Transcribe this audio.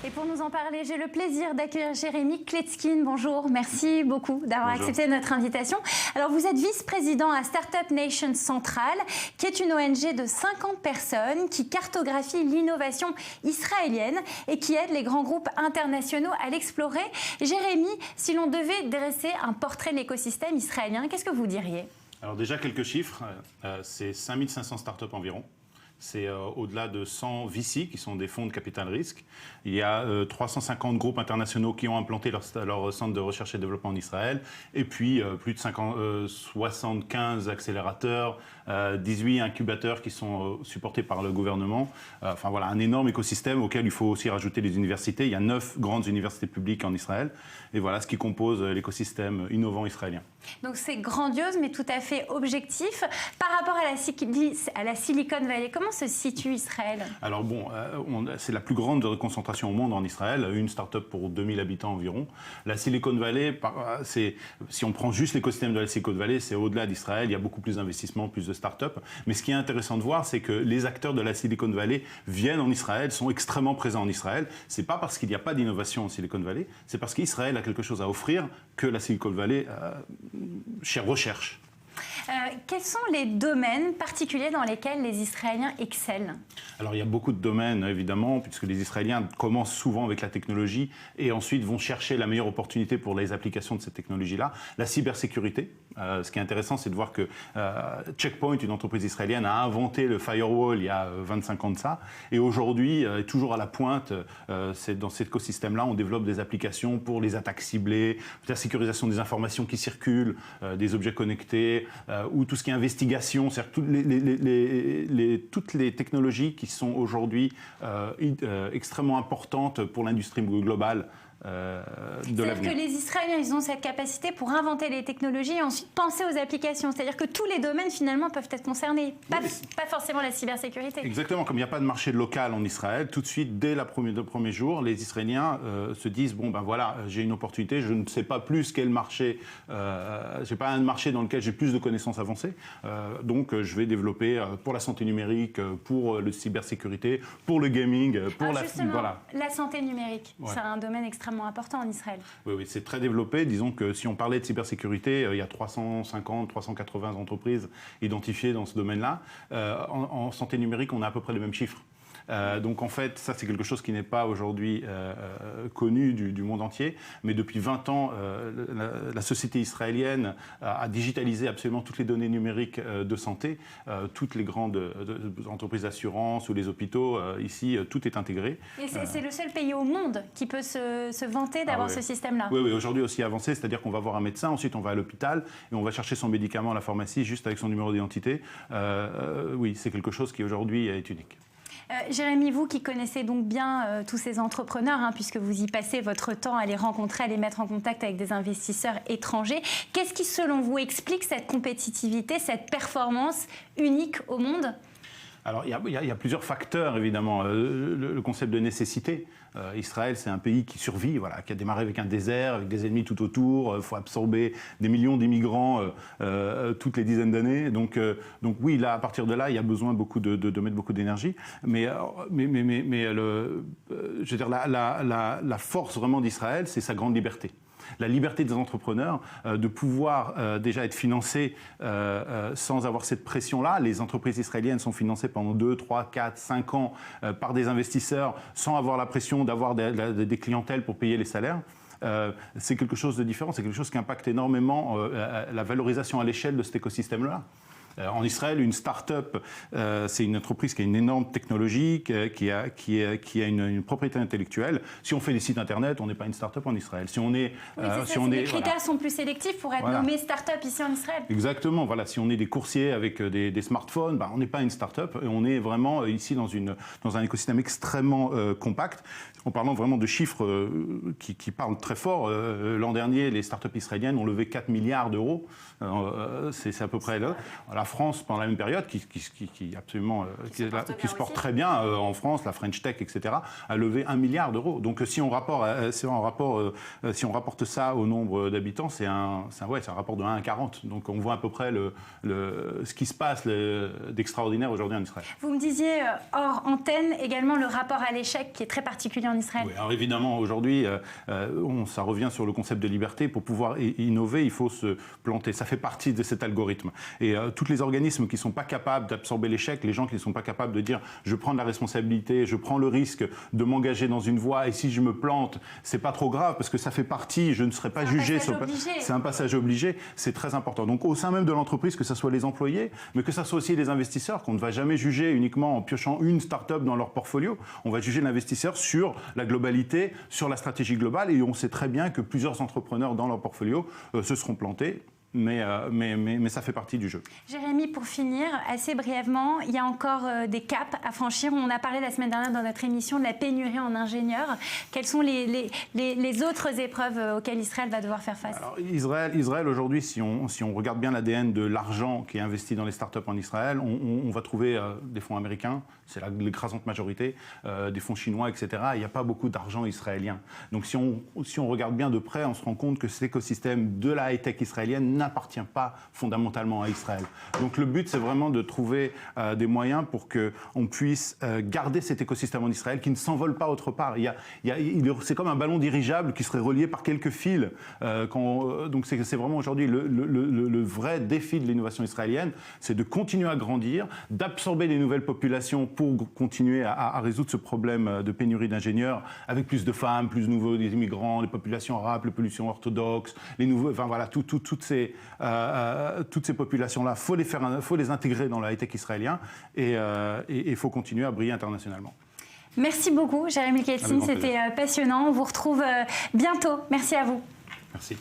Et pour nous en parler, j'ai le plaisir d'accueillir Jérémy Kletzkin. Bonjour, merci beaucoup d'avoir accepté notre invitation. Alors, vous êtes vice-président à Startup Nation Central, qui est une ONG de 50 personnes qui cartographie l'innovation israélienne et qui aide les grands groupes internationaux à l'explorer. Jérémy, si l'on devait dresser un portrait de l'écosystème israélien, qu'est-ce que vous diriez? Alors déjà, quelques chiffres. C'est 5500 startups environ. C'est au-delà de 100 VC, qui sont des fonds de capital risque. Il y a 350 groupes internationaux qui ont implanté leur centre de recherche et développement en Israël. Et puis, plus de 75 accélérateurs, 18 incubateurs qui sont supportés par le gouvernement. Enfin voilà, un énorme écosystème auquel il faut aussi rajouter les universités. Il y a 9 grandes universités publiques en Israël. Et voilà ce qui compose l'écosystème innovant israélien. Donc c'est grandiose, mais tout à fait objectif. Par rapport à la Silicon Valley, comment se situe Israël? Alors bon, c'est la plus grande concentration au monde en Israël, une start-up pour 2000 habitants environ. La Silicon Valley, si on prend juste l'écosystème de la Silicon Valley, c'est au-delà d'Israël, il y a beaucoup plus d'investissements, plus de start-up. Mais ce qui est intéressant de voir, c'est que les acteurs de la Silicon Valley viennent en Israël, sont extrêmement présents en Israël. C'est pas parce qu'il n'y a pas d'innovation en Silicon Valley, c'est parce qu'Israël a quelque chose à offrir que la Silicon Valley recherche. Quels sont les domaines particuliers dans lesquels les Israéliens excellent? Alors il y a beaucoup de domaines évidemment, puisque les Israéliens commencent souvent avec la technologie et ensuite vont chercher la meilleure opportunité pour les applications de cette technologie-là. La cybersécurité, ce qui est intéressant, c'est de voir que Check Point, une entreprise israélienne, a inventé le firewall il y a 25 ans de ça, et aujourd'hui est toujours à la pointe. C'est dans cet écosystème-là, on développe des applications pour les attaques ciblées, la sécurisation des informations qui circulent, des objets connectés, ou tout ce qui est investigation, c'est-à-dire toutes les technologies qui sont aujourd'hui extrêmement importantes pour l'industrie globale. C'est-à-dire que les Israéliens, ils ont cette capacité pour inventer les technologies et ensuite penser aux applications. C'est-à-dire que tous les domaines, finalement, peuvent être concernés. Pas forcément la cybersécurité. Exactement. Comme il n'y a pas de marché local en Israël, tout de suite, dès le premier jour, les Israéliens se disent, bon, ben voilà, j'ai une opportunité, je ne sais pas plus quel marché, je n'ai pas un marché dans lequel j'ai plus de connaissances avancées, donc je vais développer pour la santé numérique, pour la cybersécurité, pour le gaming, pour la santé numérique. Ouais. C'est un domaine extrêmement important en Israël. Oui, c'est très développé. Disons que si on parlait de cybersécurité, il y a 350, 380 entreprises identifiées dans ce domaine-là. En santé numérique, on a à peu près les mêmes chiffres. Donc en fait, ça c'est quelque chose qui n'est pas aujourd'hui connu du monde entier, mais depuis 20 ans, la société israélienne a digitalisé absolument toutes les données numériques de santé, toutes les grandes entreprises d'assurance ou les hôpitaux, ici, tout est intégré. Et c'est le seul pays au monde qui peut se vanter d'avoir ce système-là. Oui, aujourd'hui aussi avancé, c'est-à-dire qu'on va voir un médecin, ensuite on va à l'hôpital et on va chercher son médicament à la pharmacie juste avec son numéro d'identité. Oui, c'est quelque chose qui aujourd'hui est unique. Jérémy, vous qui connaissez donc bien tous ces entrepreneurs, puisque vous y passez votre temps à les rencontrer, à les mettre en contact avec des investisseurs étrangers, qu'est-ce qui, selon vous, explique cette compétitivité, cette performance unique au monde ? Alors, il y a plusieurs facteurs, évidemment. Le concept de nécessité. Israël, c'est un pays qui survit, voilà, qui a démarré avec un désert, avec des ennemis tout autour. Il faut absorber des millions d'immigrants toutes les dizaines d'années. Donc oui, là, à partir de là, il y a besoin de mettre beaucoup d'énergie. Mais je veux dire, la force vraiment d'Israël, c'est sa grande liberté. La liberté des entrepreneurs de pouvoir déjà être financés sans avoir cette pression-là. Les entreprises israéliennes sont financées pendant 2, 3, 4, 5 ans par des investisseurs sans avoir la pression d'avoir des clientèles pour payer les salaires. C'est quelque chose de différent, c'est quelque chose qui impacte énormément la valorisation à l'échelle de cet écosystème-là. En Israël, une start-up, c'est une entreprise qui a une énorme technologie, qui a une propriété intellectuelle. Si on fait des sites internet, on n'est pas une start-up en Israël. Si on est, les critères sont plus sélectifs pour être nommé start-up ici en Israël. Exactement. Voilà. Si on est des coursiers avec des smartphones, on n'est pas une start-up. On est vraiment ici dans un écosystème extrêmement compact. En parlant vraiment de chiffres qui parlent très fort, l'an dernier, les start-up israéliennes ont levé 4 milliards d'euros. C'est à peu près là. La France, pendant la même période, qui se porte très bien en France, la French Tech, etc., a levé 1 milliard d'euros. Donc si on rapporte ça au nombre d'habitants, c'est un rapport de 1 à 40. Donc on voit à peu près ce qui se passe d'extraordinaire aujourd'hui en Israël. Vous me disiez hors antenne également le rapport à l'échec qui est très particulier en Israël. Oui, alors évidemment aujourd'hui ça revient sur le concept de liberté. Pour pouvoir innover, il faut se planter. Ça fait partie de cet algorithme. Et tous les organismes qui ne sont pas capables d'absorber l'échec, les gens qui ne sont pas capables de dire je prends de la responsabilité, je prends le risque de m'engager dans une voie et si je me plante, c'est pas trop grave parce que ça fait partie, je ne serai pas jugé. C'est un passage obligé, c'est très important. Donc au sein même de l'entreprise, que ce soit les employés, mais que ce soit aussi les investisseurs, qu'on ne va jamais juger uniquement en piochant une start-up dans leur portfolio, on va juger l'investisseur sur la globalité, sur la stratégie globale et on sait très bien que plusieurs entrepreneurs dans leur portfolio se seront plantés. Mais ça fait partie du jeu. Jérémy, pour finir, assez brièvement, il y a encore des caps à franchir. On a parlé la semaine dernière dans notre émission de la pénurie en ingénieurs. Quelles sont les autres épreuves auxquelles Israël va devoir faire face? Alors, Israël aujourd'hui, si on regarde bien l'ADN de l'argent qui est investi dans les startups en Israël, on va trouver des fonds américains, c'est l'écrasante majorité, des fonds chinois, etc. Il n'y a pas beaucoup d'argent israélien. Donc si on regarde bien de près, on se rend compte que cet écosystème de la high-tech israélienne n'appartient pas fondamentalement à Israël. Donc le but, c'est vraiment de trouver des moyens pour qu'on puisse garder cet écosystème en Israël qui ne s'envole pas autre part. C'est comme un ballon dirigeable qui serait relié par quelques fils. Donc c'est vraiment aujourd'hui le vrai défi de l'innovation israélienne, c'est de continuer à grandir, d'absorber des nouvelles populations pour continuer à résoudre ce problème de pénurie d'ingénieurs avec plus de femmes, plus de nouveaux des immigrants, les populations arabes, les populations orthodoxes, les nouveaux, enfin voilà, toutes ces populations-là, faut les intégrer dans le high-tech israélien et il faut continuer à briller internationalement. Merci beaucoup, Jérémy Kletzkin, c'était passionnant. On vous retrouve bientôt. Merci à vous. Merci.